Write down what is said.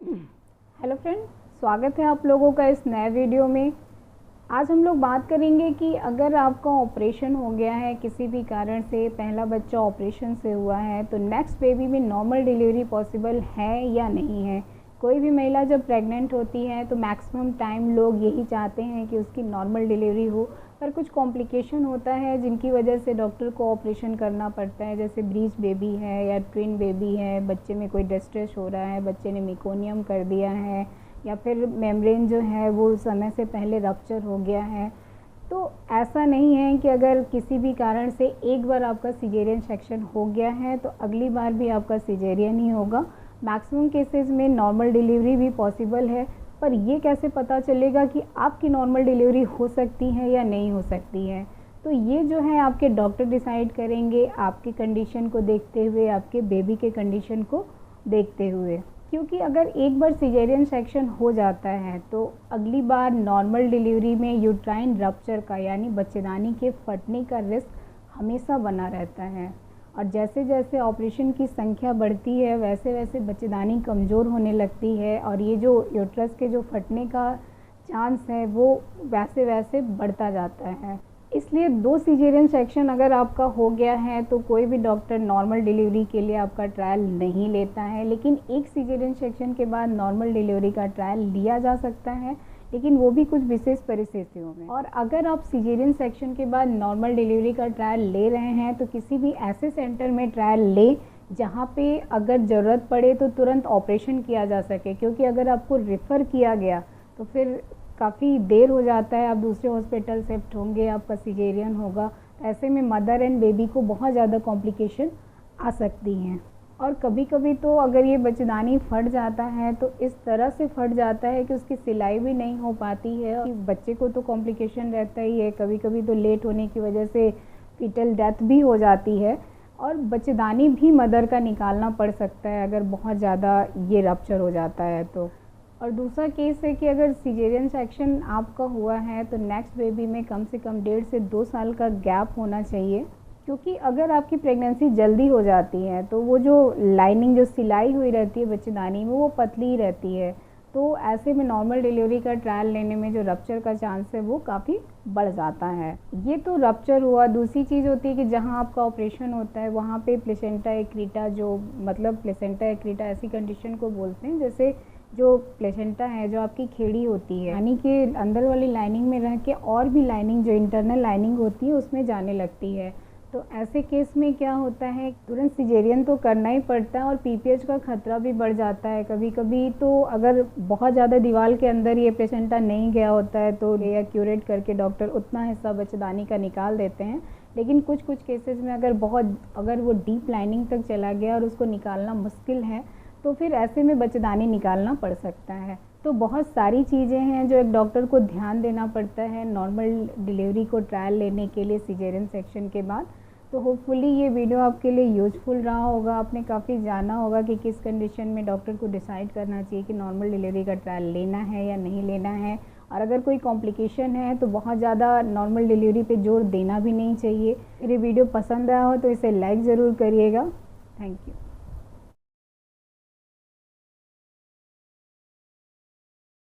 Hello friend, स्वागत है आप लोगों का इस नए वीडियो में। आज हम लोग बात करेंगे कि अगर आपका ऑपरेशन हो गया है किसी भी कारण से, पहला बच्चा ऑपरेशन से हुआ है, तो नेक्स्ट बेबी में नॉर्मल डिलीवरी पॉसिबल है या नहीं है। कोई भी महिला जब प्रेग्नेंट होती है तो मैक्सिमम टाइम लोग यही चाहते हैं कि उसकी नॉर्मल डिलीवरी हो, पर कुछ कॉम्प्लिकेशन होता है जिनकी वजह से डॉक्टर को ऑपरेशन करना पड़ता है। जैसे ब्रीच बेबी है या ट्विन बेबी है, बच्चे में कोई डिस्ट्रेस हो रहा है, बच्चे ने मेकोनियम कर दिया है, या फिर मेम्ब्रेन जो है वो समय से पहले रप्चर हो गया है। तो ऐसा नहीं है कि अगर किसी भी कारण से एक बार आपका सिजेरियन सेक्शन हो गया है तो अगली बार भी आपका सिजेरियन ही होगा। मैक्सिमम केसेस में नॉर्मल डिलीवरी भी पॉसिबल है, पर ये कैसे पता चलेगा कि आपकी नॉर्मल डिलीवरी हो सकती है या नहीं हो सकती है। तो ये जो है आपके डॉक्टर डिसाइड करेंगे, आपकी कंडीशन को देखते हुए, आपके बेबी के कंडीशन को देखते हुए। क्योंकि अगर एक बार सिजेरियन सेक्शन हो जाता है तो अगली बार नॉर्मल डिलीवरी में यूट्राइन रप्चर का यानी बच्चेदानी के फटने का रिस्क हमेशा बना रहता है। और जैसे जैसे ऑपरेशन की संख्या बढ़ती है वैसे वैसे बच्चेदानी कमज़ोर होने लगती है, और ये जो यूट्रस के जो फटने का चांस है वो वैसे वैसे बढ़ता जाता है। इसलिए 2 सिजेरियन सेक्शन अगर आपका हो गया है तो कोई भी डॉक्टर नॉर्मल डिलीवरी के लिए आपका ट्रायल नहीं लेता है, लेकिन एक सिजेरियन सेक्शन के बाद नॉर्मल डिलीवरी का ट्रायल लिया जा सकता है, लेकिन वो भी कुछ विशेष परिस्थितियों में। और अगर आप सिजेरियन सेक्शन के बाद नॉर्मल डिलीवरी का ट्रायल ले रहे हैं तो किसी भी ऐसे सेंटर में ट्रायल ले जहाँ पे अगर ज़रूरत पड़े तो तुरंत ऑपरेशन किया जा सके, क्योंकि अगर आपको रेफ़र किया गया तो फिर काफ़ी देर हो जाता है, आप दूसरे हॉस्पिटल शिफ्ट होंगे, आपका सिजेरियन होगा, तो ऐसे में मदर एंड बेबी को बहुत ज़्यादा कॉम्प्लिकेशन आ सकती हैं। और कभी कभी तो अगर ये बच्चेदानी फट जाता है तो इस तरह से फट जाता है कि उसकी सिलाई भी नहीं हो पाती है, और बच्चे को तो कॉम्प्लिकेशन रहता ही है, कभी कभी तो लेट होने की वजह से फीटल डेथ भी हो जाती है, और बच्चेदानी भी मदर का निकालना पड़ सकता है अगर बहुत ज़्यादा ये रप्चर हो जाता है तो। और दूसरा केस है कि अगर सिजेरियन सेक्शन आपका हुआ है तो नेक्स्ट बेबी में कम से कम 1.5 से 2 साल का गैप होना चाहिए, क्योंकि अगर आपकी प्रेगनेंसी जल्दी हो जाती है तो वो जो लाइनिंग जो सिलाई हुई रहती है बच्चेदानी में वो पतली ही रहती है, तो ऐसे में नॉर्मल डिलीवरी का ट्रायल लेने में जो रप्चर का चांस है वो काफ़ी बढ़ जाता है। ये तो रप्चर हुआ। दूसरी चीज़ होती है कि जहाँ आपका ऑपरेशन होता है वहाँ पे प्लेसेंटा एक्रीटा, जो मतलब प्लेसेंटा एक्रीटा ऐसी कंडीशन को बोलते हैं जैसे जो प्लेसेंटा है जो आपकी खेड़ी होती है यानी कि अंदर वाली लाइनिंग में रह के और भी लाइनिंग जो इंटरनल लाइनिंग होती है उसमें जाने लगती है। तो ऐसे केस में क्या होता है, तुरंत सिजेरियन तो करना ही पड़ता है और पीपीएच का खतरा भी बढ़ जाता है कभी कभी। तो अगर बहुत ज़्यादा दीवार के अंदर ये प्लेसेंटा नहीं गया होता है तो या क्यूरेट करके डॉक्टर उतना हिस्सा बच्चेदानी का निकाल देते हैं, लेकिन कुछ केसेस में अगर वो डीप लाइनिंग तक चला गया और उसको निकालना मुश्किल है तो फिर ऐसे में बच्चेदानी निकालना पड़ सकता है। तो बहुत सारी चीज़ें हैं जो एक डॉक्टर को ध्यान देना पड़ता है नॉर्मल डिलीवरी को ट्रायल लेने के लिए सिजेरियन सेक्शन के बाद। तो होपफुली ये वीडियो आपके लिए यूज़फुल रहा होगा, आपने काफ़ी जाना होगा कि किस कंडीशन में डॉक्टर को डिसाइड करना चाहिए कि नॉर्मल डिलीवरी का ट्रायल लेना है या नहीं लेना है। और अगर कोई कॉम्प्लिकेशन है तो बहुत ज़्यादा नॉर्मल डिलीवरी पे जोर देना भी नहीं चाहिए। मेरी वीडियो पसंद आया हो तो इसे लाइक ज़रूर करिएगा। Thank you.